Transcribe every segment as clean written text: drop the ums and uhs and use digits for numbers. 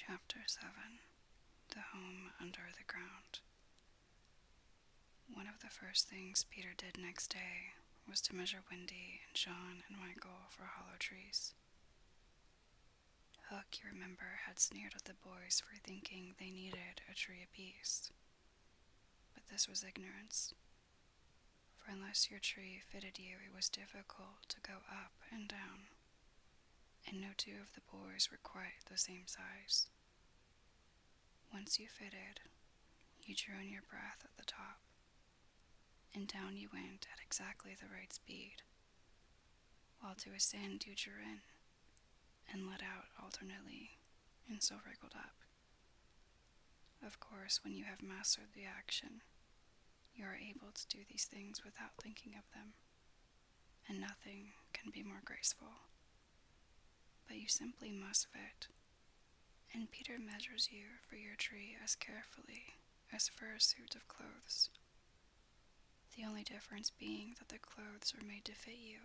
Chapter 7. The Home Under the Ground. One of the first things Peter did next day was to measure Wendy and John and Michael for hollow trees. Hook, you remember, had sneered at the boys for thinking they needed a tree apiece. But this was ignorance. For unless your tree fitted you, it was difficult to go up and down. And no two of the boys were quite the same size. Once you fitted, you drew in your breath at the top, and down you went at exactly the right speed, while to ascend you drew in and let out alternately, and so wriggled up. Of course, when you have mastered the action, you are able to do these things without thinking of them, and nothing can be more graceful. But you simply must fit, and Peter measures you for your tree as carefully as for a suit of clothes. The only difference being that the clothes are made to fit you,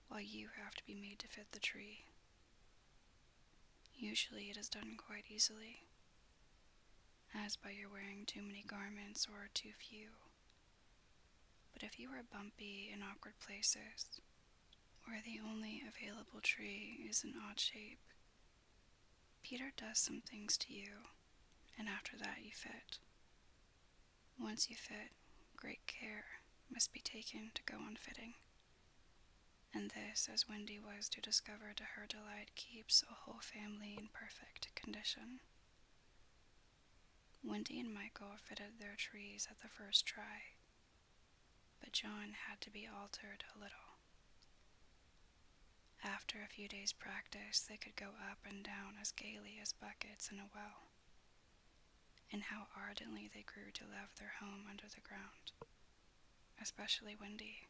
while you have to be made to fit the tree. Usually it is done quite easily, as by your wearing too many garments or too few. But if you are bumpy in awkward places, or the only available tree is an odd shape, Peter does some things to you, and after that you fit. Once you fit, great care must be taken to go on fitting. And this, as Wendy was to discover to her delight, keeps a whole family in perfect condition. Wendy and Michael fitted their trees at the first try, but John had to be altered a little. After a few days' practice, they could go up and down as gaily as buckets in a well. And how ardently they grew to love their home under the ground, especially Wendy.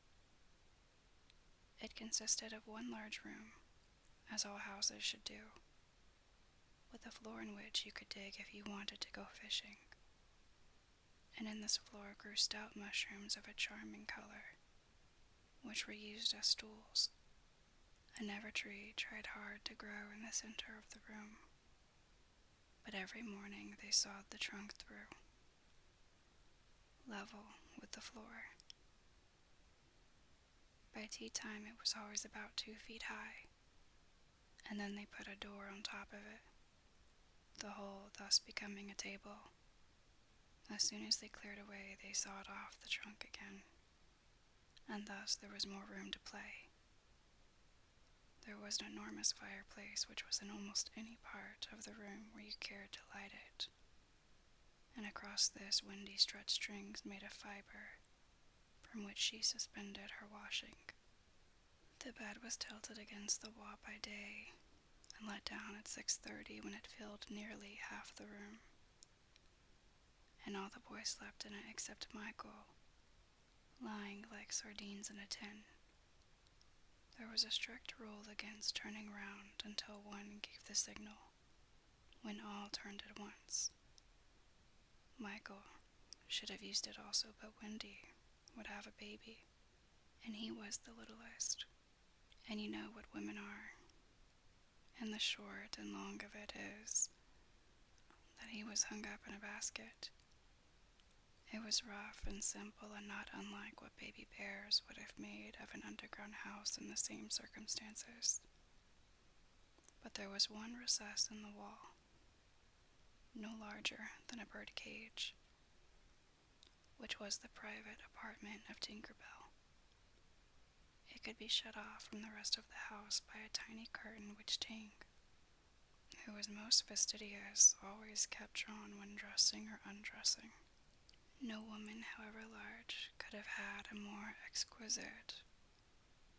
It consisted of one large room, as all houses should do, with a floor in which you could dig if you wanted to go fishing. And in this floor grew stout mushrooms of a charming color, which were used as stools. And every tree tried hard to grow in the center of the room, but every morning they sawed the trunk through, level with the floor. By tea time it was always about 2 feet high, and then they put a door on top of it, the whole thus becoming a table. As soon as they cleared away, they sawed off the trunk again, and thus there was more room to play. There was an enormous fireplace which was in almost any part of the room where you cared to light it, and across this Wendy stretched strings made of fiber, from which she suspended her washing. The bed was tilted against the wall by day, and let down at 6:30 when it filled nearly half the room. And all the boys slept in it except Michael, lying like sardines in a tin. There was a strict rule against turning round until one gave the signal, when all turned at once. Michael should have used it also, but Wendy would have a baby, and he was the littlest. And you know what women are. And the short and long of it is that he was hung up in a basket. It was rough and simple and not unlike what baby bears would have made of an underground house in the same circumstances. But there was one recess in the wall, no larger than a bird cage, which was the private apartment of Tinker Bell. It could be shut off from the rest of the house by a tiny curtain which Tink, who was most fastidious, always kept drawn when dressing or undressing. No woman, however large, could have had a more exquisite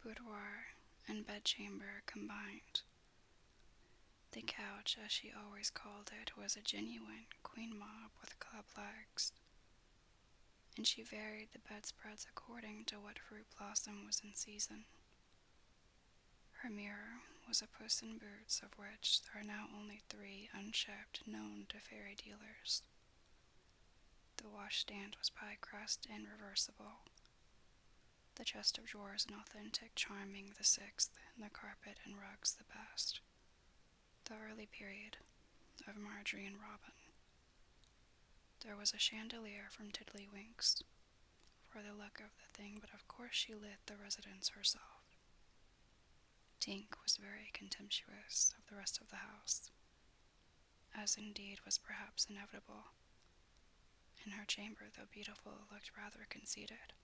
boudoir and bedchamber combined. The couch, as she always called it, was a genuine queen mob with club legs, and she varied the bedspreads according to what fruit blossom was in season. Her mirror was a Puss in Boots, of which there are now only 3 unshipped known to fairy dealers. The washstand was pie crust and reversible, the chest of drawers an authentic charming the 6th, and the carpet and rugs the best. The early period, of Marjorie and Robin. There was a chandelier from Tiddlywinks for the look of the thing, but of course she lit the residence herself. Tink was very contemptuous of the rest of the house, as indeed was perhaps inevitable. In her chamber, though beautiful, looked rather conceited,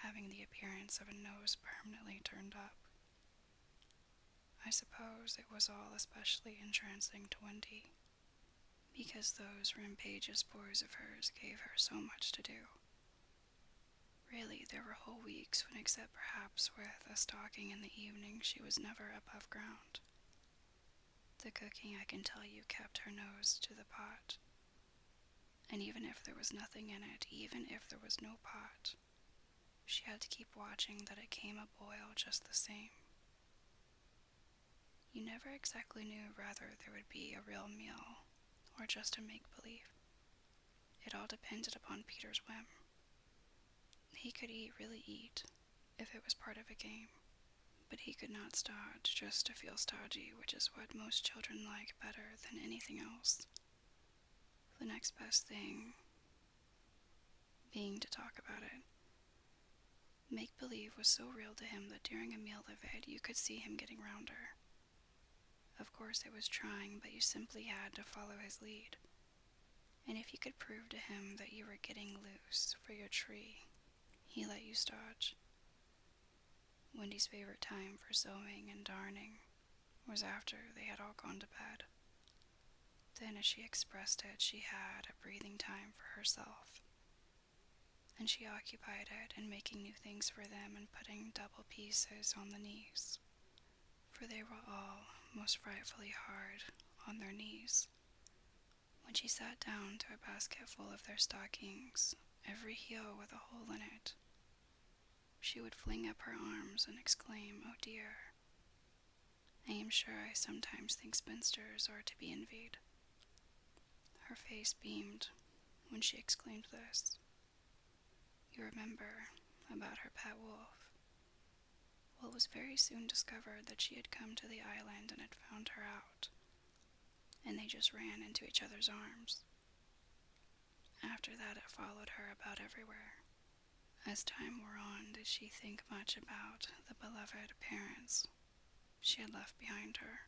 having the appearance of a nose permanently turned up. I suppose it was all especially entrancing to Wendy, because those rampageous boys of hers gave her so much to do. Really, there were whole weeks when, except perhaps with a stocking in the evening, she was never above ground. The cooking, I can tell you, kept her nose to the pot. And even if there was nothing in it, even if there was no pot, she had to keep watching that it came a boil just the same. You never exactly knew whether there would be a real meal or just a make-believe. It all depended upon Peter's whim. He could really eat, if it was part of a game, but he could not stodge just to feel stodgy, which is what most children like better than anything else. The next best thing being to talk about it. Make-believe was so real to him that during a meal of it, you could see him getting rounder. Of course it was trying, but you simply had to follow his lead. And if you could prove to him that you were getting loose for your tree, he let you stodge. Wendy's favorite time for sewing and darning was after they had all gone to bed. Then, as she expressed it, she had a breathing time for herself, and she occupied it in making new things for them and putting double pieces on the knees, for they were all most frightfully hard on their knees. When she sat down to a basket full of their stockings, every heel with a hole in it, she would fling up her arms and exclaim, "Oh dear." I am sure I sometimes think spinsters are to be envied. Her face beamed when she exclaimed this. You remember about her pet wolf? Well, it was very soon discovered that she had come to the island and had found her out, and they just ran into each other's arms. After that, it followed her about everywhere. As time wore on, did she think much about the beloved parents she had left behind her?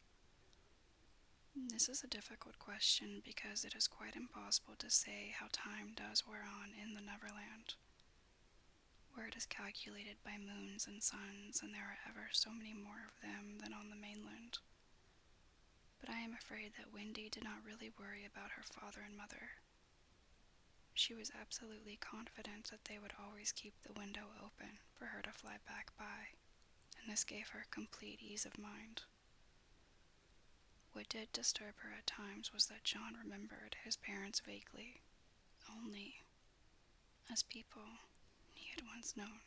This is a difficult question because it is quite impossible to say how time does wear on in the Neverland, where it is calculated by moons and suns, and there are ever so many more of them than on the mainland. But I am afraid that Wendy did not really worry about her father and mother. She was absolutely confident that they would always keep the window open for her to fly back by, and this gave her complete ease of mind. What did disturb her at times was that John remembered his parents vaguely, only as people he had once known,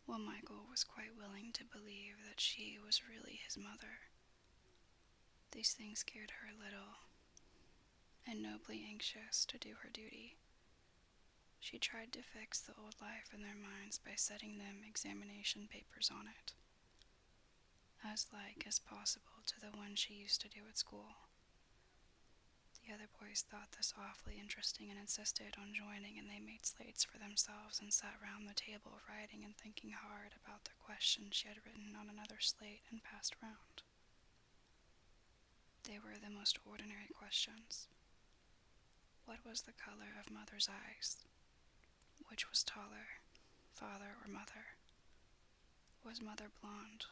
while Michael was quite willing to believe that she was really his mother. These things scared her a little, and nobly anxious to do her duty, she tried to fix the old life in their minds by setting them examination papers on it, as like as possible to the one she used to do at school. The other boys thought this awfully interesting and insisted on joining, and they made slates for themselves and sat round the table writing and thinking hard about the questions she had written on another slate and passed round. They were the most ordinary questions. What was the color of Mother's eyes? Which was taller, father or mother? Was Mother blonde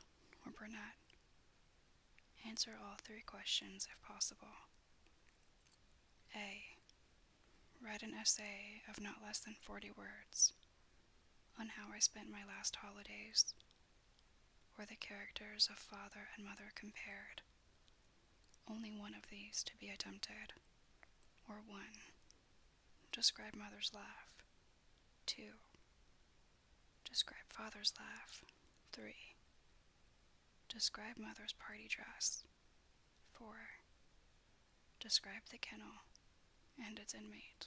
or brunette? Answer all three questions if possible. A. Write an essay of not less than 40 words on how I spent my last holidays, or the characters of father and mother compared. Only one of these to be attempted. Or 1. Describe Mother's laugh. 2. Describe Father's laugh. 3. Describe Mother's party dress. 4. Describe the kennel and its inmate.